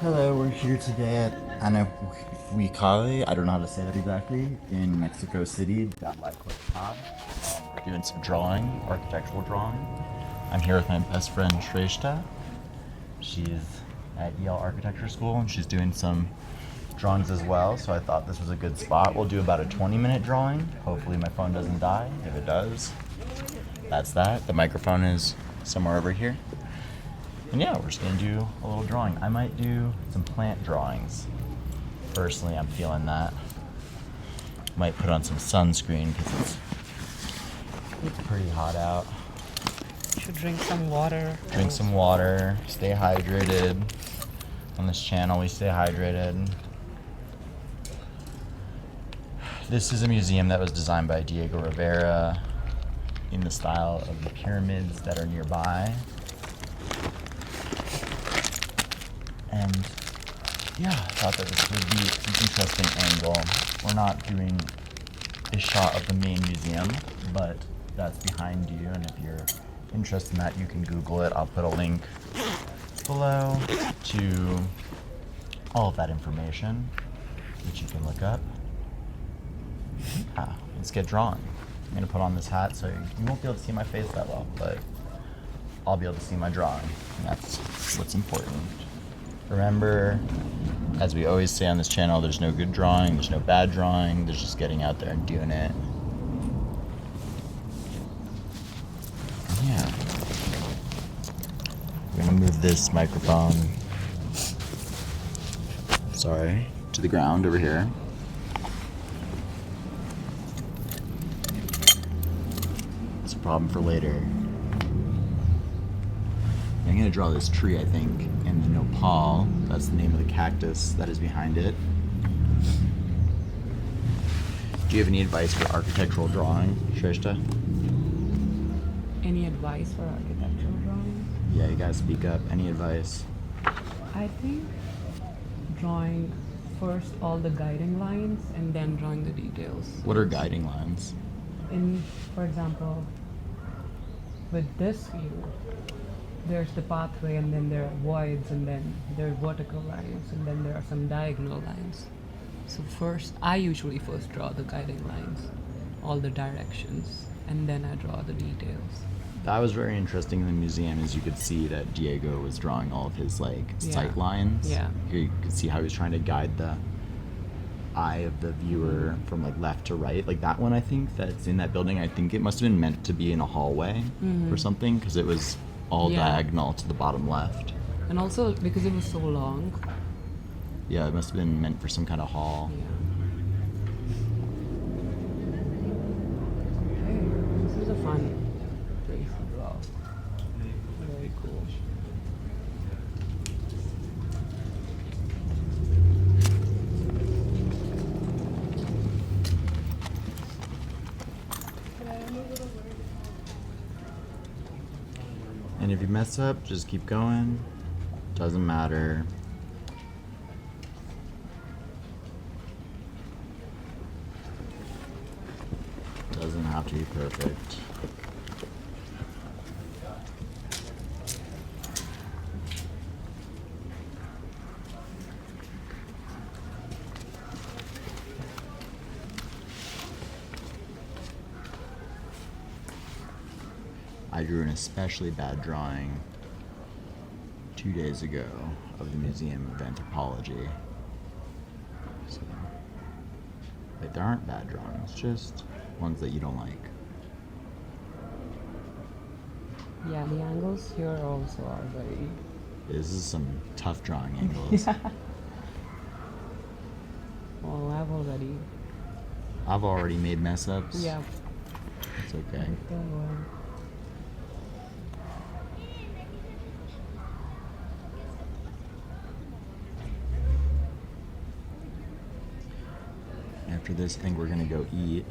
Hello, we're here today at Anahuacalli. I don't know how to say that exactly. In Mexico City, down by Coatepec. We're doing some drawing, architectural drawing. I'm here with my best friend Shrestha. She's at Yale Architecture School and she's doing some drawings as well. So I thought this was a good spot. We'll do about a 20-minute drawing. Hopefully my phone doesn't die. If it does, that's that. The microphone is somewhere over here. And yeah, we're just gonna do a little drawing. I might do some plant drawings. Personally, I'm feeling that. Might put on some sunscreen because it's pretty hot out. You should drink some water. Drink some water, stay hydrated. On this channel, we stay hydrated. This is a museum that was designed by Diego Rivera in the style of the pyramids that are nearby. And yeah, I thought that this would be an interesting angle. We're not doing a shot of the main museum, but that's behind you. And if you're interested in that, you can Google it. I'll put a link below to all of that information, which you can look up. Yeah, let's get drawing. I'm gonna put on this hat so you won't be able to see my face that well, but I'll be able to see my drawing, and that's what's important. Remember, as we always say on this channel, there's no good drawing, there's no bad drawing, there's just getting out there and doing it. Yeah. I'm gonna move this microphone, sorry, to the ground over here. It's a problem for later. I'm gonna draw this tree, I think, and the nopal. That's the name of the cactus that is behind it. Do you have any advice for architectural drawing, Shrestha? Any advice for architectural drawing? Yeah, you gotta speak up. Any advice? I think drawing first all the guiding lines and then drawing the details. What are guiding lines? For example, with this view, there's the pathway and then there are voids and then there are vertical lines and then there are some diagonal lines. So I usually first draw the guiding lines, all the directions, and then I draw the details. That was very interesting in the museum, as you could see that Diego was drawing all of his sight lines. Yeah. You could see how he was trying to guide the eye of the viewer from left to right. Like that one, I think that's in that building. I think it must have been meant to be in a hallway or something, because it was all diagonal to the bottom left. And also because it was so long. Yeah, it must have been meant for some kind of hall. Yeah. Okay, this is a fun place to draw. Very cool. And if you mess up, just keep going. Doesn't matter. Doesn't have to be perfect. I drew an especially bad drawing 2 days ago of the Museum of Anthropology. So, there aren't bad drawings, just ones that you don't like. Yeah, the angles here also are very... This is some tough drawing angles. Well, I've already made mess ups. Yeah. It's okay. Don't worry. After this, I think we're gonna go eat.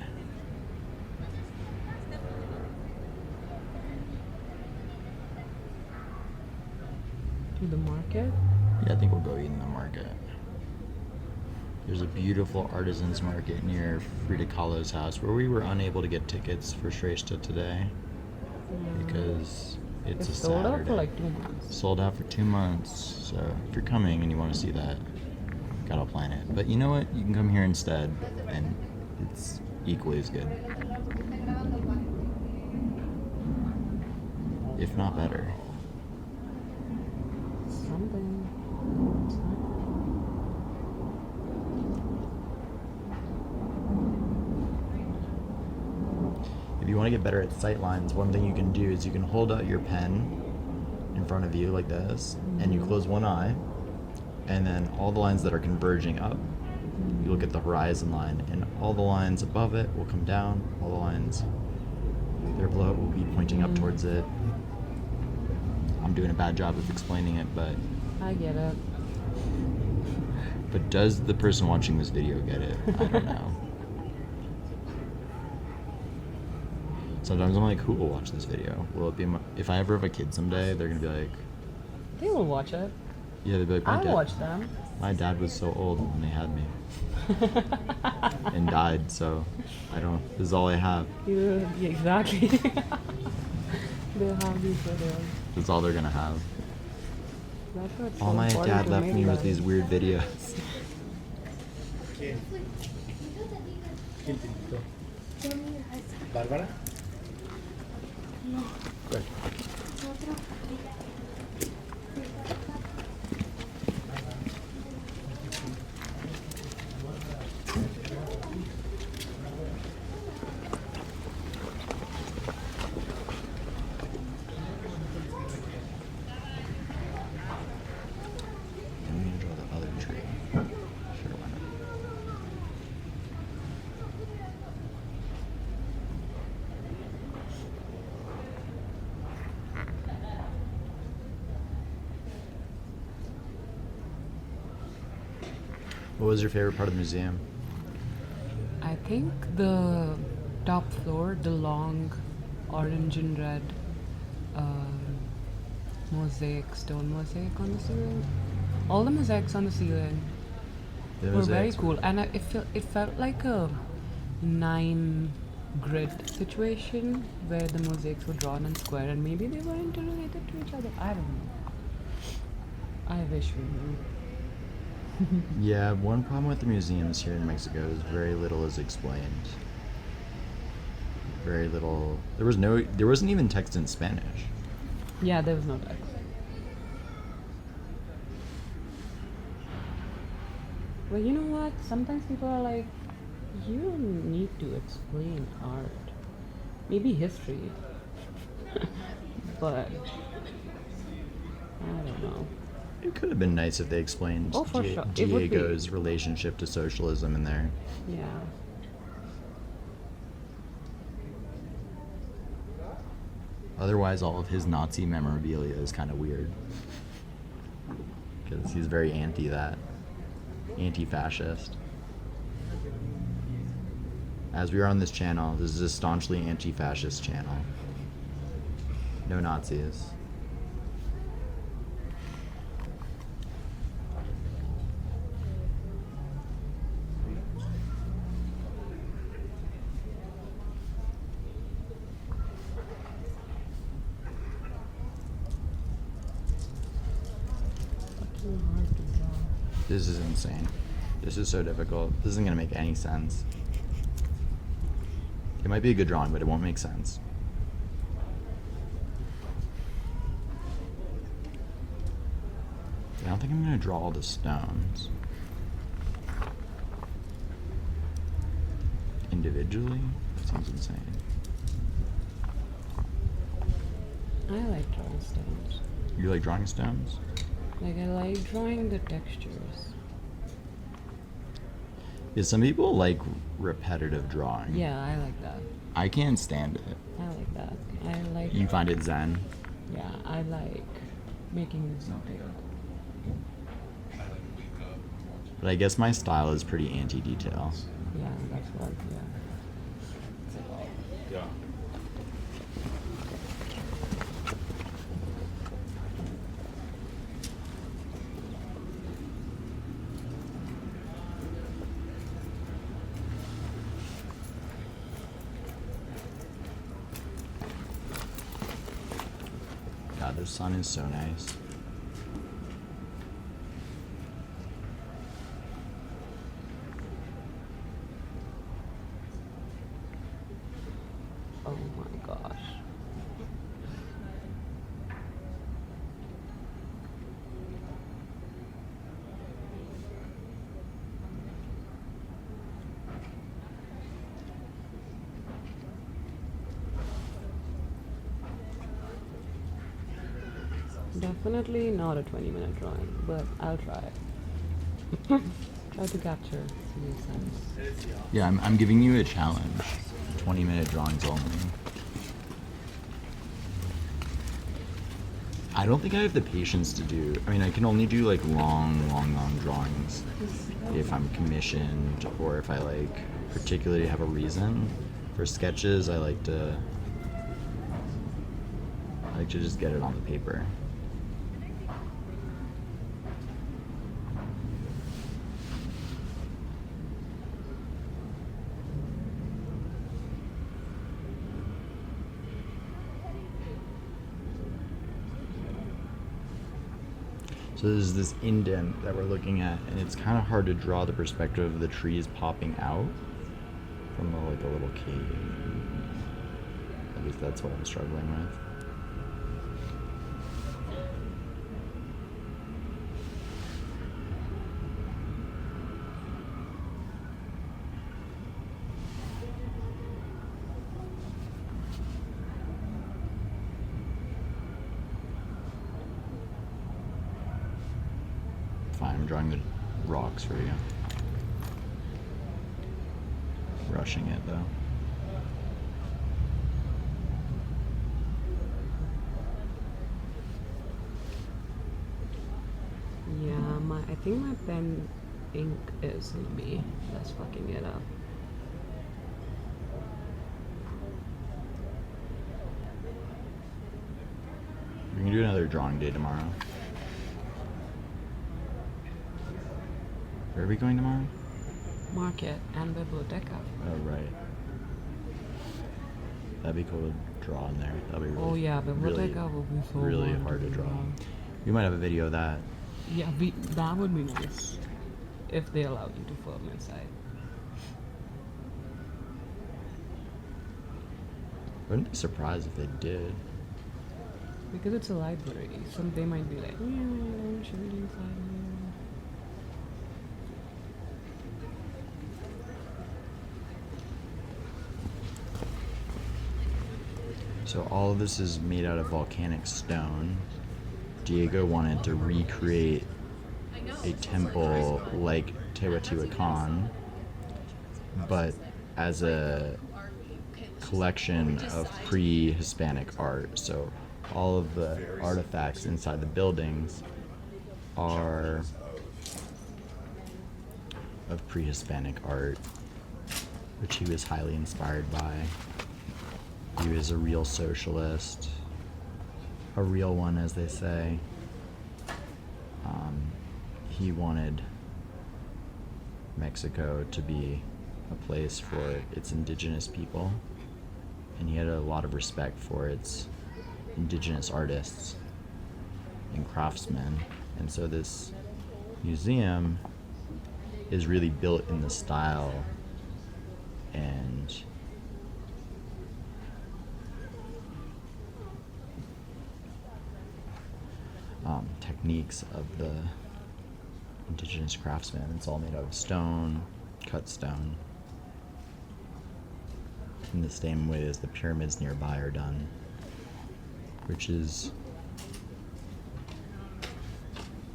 To the market? Yeah, I think we'll go eat in the market. There's a beautiful artisans market near Frida Kahlo's house where we were unable to get tickets for Shrestha today because It's a sold out for Saturday. like 2 months. Sold out for 2 months. So if you're coming and you want to see that, gotta plan it. But you know what? You can come here instead, and it's equally as good, if not better. Something. If you want to get better at sight lines, one thing you can do is you can hold out your pen in front of you like this, and you close one eye, and then all the lines that are converging up, you look at the horizon line, and all the lines above it will come down, all the lines there below it will be pointing up towards it. I'm doing a bad job of explaining it, but I get it. does the person watching this video get it? I don't know. Sometimes I'm like, who will watch this video? Will it be if I ever have a kid someday, they're gonna be like, They will watch it. yeah, they'll be like, I'll watch them. my dad was so old when they had me and died, so this is all I have. Yeah, exactly. They'll have these videos. That's all they're gonna have. That's what's All so my important dad to left make me was them. these weird videos. ¿Bárbara? Good. I'm gonna draw the other tree. Sure, why not? What was your favorite part of the museum? I think the top floor, the long orange and red stone mosaic on the ceiling. All the mosaics on the ceiling The were very mosaics cool, and it felt like a 9 grid situation where the mosaics were drawn in square, and maybe they were interrelated to each other. I don't know. I wish we knew. Yeah, one problem with the museums here in Mexico is very little is explained. Very little. There wasn't even text in Spanish. Yeah, there was no text. Well, you know what? Sometimes people are like, you don't need to explain art. Maybe history. But I don't know. It could have been nice if they explained Oh, for sure. It would be. Diego's relationship to socialism in there. Yeah. Otherwise, all of his Nazi memorabilia is kind of weird. Because he's very anti-fascist. As we are on this channel, this is a staunchly anti-fascist channel. No Nazis. Too hard to draw. This is insane. This is so difficult. This isn't gonna make any sense. It might be a good drawing, but it won't make sense. I don't think I'm gonna draw all the stones individually. That seems insane. I like drawing stones. You like drawing stones? Like, I like drawing the textures. Yeah, some people like repetitive drawing. Yeah, I like that. I can't stand it. I like that. I like. You find it zen? Yeah, I like making it something. But I guess my style is pretty anti-detail. Yeah, that's what. Yeah. sun is so nice. Oh my gosh. Definitely not a 20-minute drawing, but I'll try. Try to capture some sense. Yeah, I'm giving you a challenge. 20-minute drawings only. I don't think I have the patience to do. I mean, I can only do like long drawings if I'm commissioned or if I like particularly have a reason. For sketches, I like to just get it on the paper. So there's this indent that we're looking at, and it's kind of hard to draw the perspective of the trees popping out from like a little cave. At least that's what I'm struggling with. Fine, I'm drawing the rocks for you. Rushing it though. Yeah, I think my pen ink is me that's fucking it up. We can do another drawing day tomorrow. Where are we going tomorrow? Market and Biblioteca. Oh, right. That'd be cool to draw in there. That'd be really, Oh yeah, Biblioteca will be so really hard to draw. We might have a video of that. Yeah, that would be nice if they allow you to film inside. Wouldn't be surprised if they did. Because it's a library, some they might be like, yeah, should we do inside here? So all of this is made out of volcanic stone. Diego wanted to recreate a temple like Teotihuacan, but as a collection of pre-Hispanic art. So all of the artifacts inside the buildings are of pre-Hispanic art, which he was highly inspired by. He was a real socialist, a real one, as they say. He wanted Mexico to be a place for its indigenous people, and he had a lot of respect for its indigenous artists and craftsmen. And so this museum is really built in the style and techniques of the indigenous craftsmen. It's all made out of stone, cut stone, in the same way as the pyramids nearby are done, which is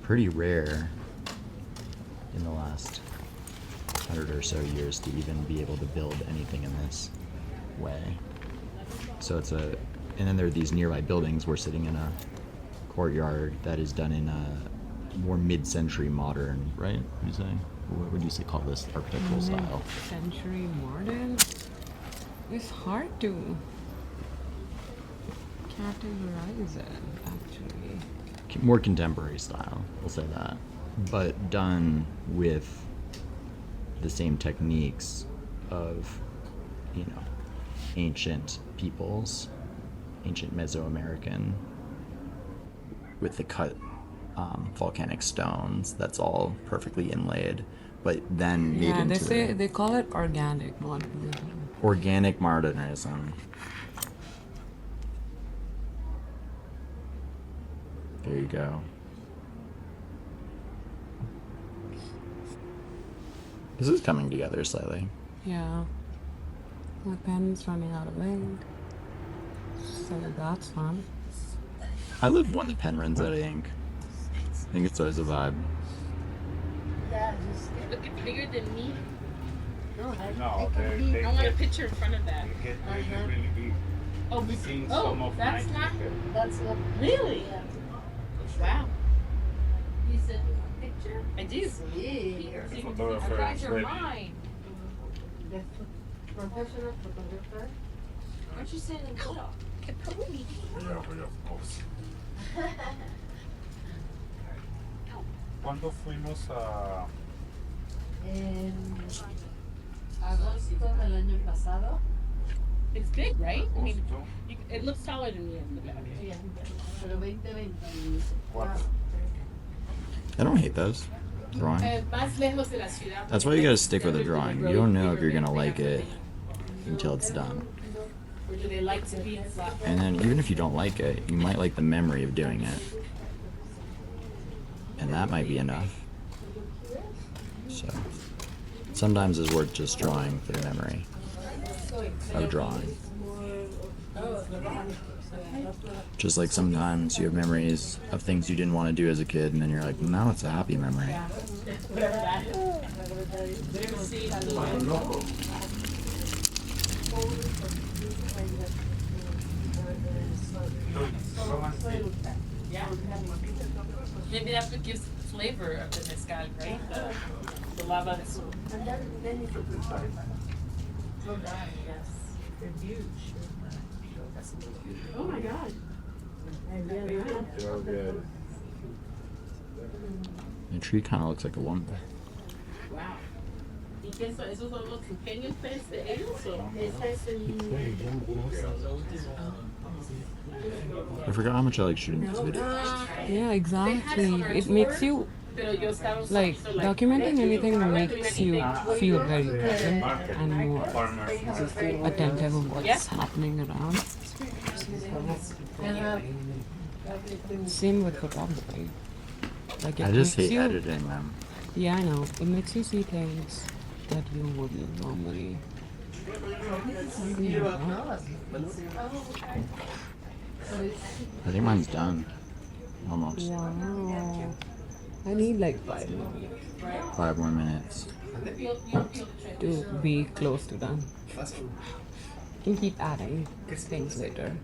pretty rare in the last 100 or so years to even be able to build anything in this way. So and then there are these nearby buildings. We're sitting in a courtyard that is done in a more mid-century modern, right? What would you say call this architectural style? Mid-century modern? It's hard to categorize it, actually. More contemporary style, we'll say that. But done with the same techniques of, ancient peoples, ancient Mesoamerican with the cut volcanic stones that's all perfectly inlaid, but then made Yeah, into they call it organic modernism. organic modernism. There you go. This is coming together slightly. Yeah. My pen's running out of ink. So that's fun. I live when the pen runs out of ink. I think it's always a vibe. Yeah, just looking bigger than me. No, No, I want a picture in front of that. They get really, really big. Oh, Seen some of that's my not. pictures. That's what. Really? Yeah. Wow. You said a picture? I do. The I photographer got is your ready. mind. The professional photographer. Aren't you sending photo? Yeah, of course. ¿Cuándo fuimos a...? En agosto del año pasado. It's big, right? I mean, Agosto? it looks taller than me in the back. Sí, pero 2024. I don't hate those. Drawing. Más lejos de la ciudad. That's why you gotta stick with a drawing. You don't know if you're gonna like it until it's done. Or do they like to be flat? And then even if you don't like it, you might like the memory of doing it. And that might be enough. So sometimes it's worth just drawing for the memory of drawing. Just like sometimes you have memories of things you didn't want to do as a kid, and then you're like, now it's a happy memory. Yeah. Maybe that's what gives the flavor of the mezcal, right? The lava de sol. Yes. They're huge. Oh my god. You're good. The tree kind of looks like a woman. Wow. ¿Y qué son? ¿Esos son los pequeños peces de ellos o? Esta es I forgot how much I like shooting these videos. Yeah, exactly. It makes you Pero yo estaba like so documenting anything makes you feel very present and more attentive of what's happening around. Same with photography. Like it I just makes hate you, editing them. Yeah, I know. It makes you see things that you wouldn't normally. I think mine's done. Almost. Wow. I need like 5 more 5 more minutes. to be close to done. Can keep adding things later.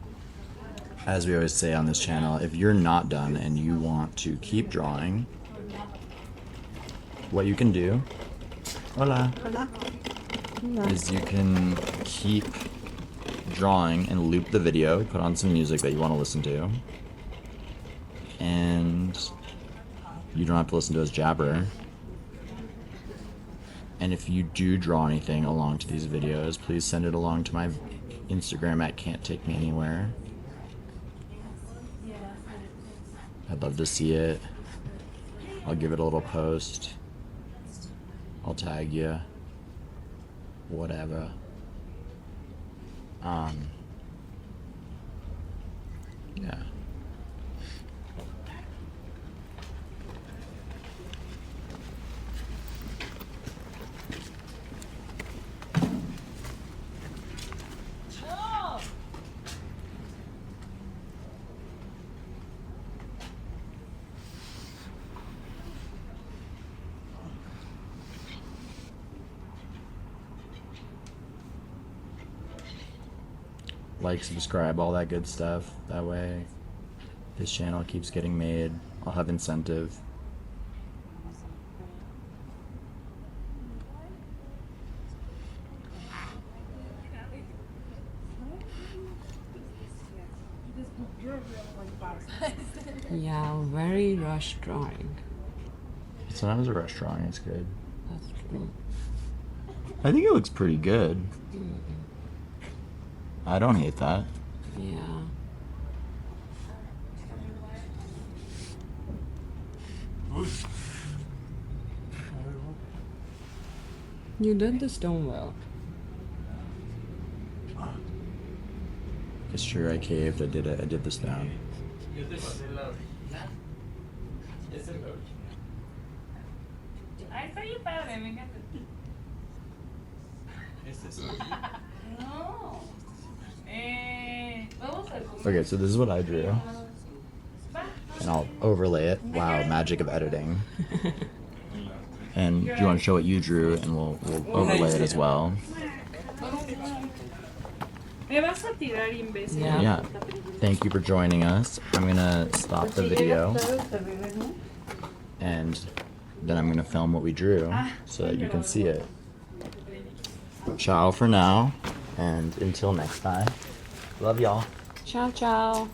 As we always say on this channel, if you're not done and you want to keep drawing, what you can do is you can keep drawing and loop the video, put on some music that you want to listen to, and you don't have to listen to us jabber. And if you do draw anything along to these videos, please send it along to my Instagram at Can't Take Me Anywhere. I'd love to see it. I'll give it a little post. I'll tag you. Whatever. Yeah. Like, subscribe, all that good stuff. That way this channel keeps getting made. I'll have incentive. Yeah, very rushed drawing. Sometimes a rush drawing is good. That's true. I think it looks pretty good. I don't hate that. Yeah. You did the stone well. It's true, I caved. I did it. I did this down. Ay, está bien padre, me encanta. No. Vamos a comer. Okay, so this is what I drew, Va. and I'll overlay it. Wow, magic of editing. And do you want to show what you drew, and we'll overlay it as well. Me vas a tirar, imbécil. Yeah. Yeah. Thank you for joining us. I'm gonna stop the video, and then I'm gonna film what we drew so that you can see it. Ciao for now, and until next time. Love y'all. Ciao, ciao.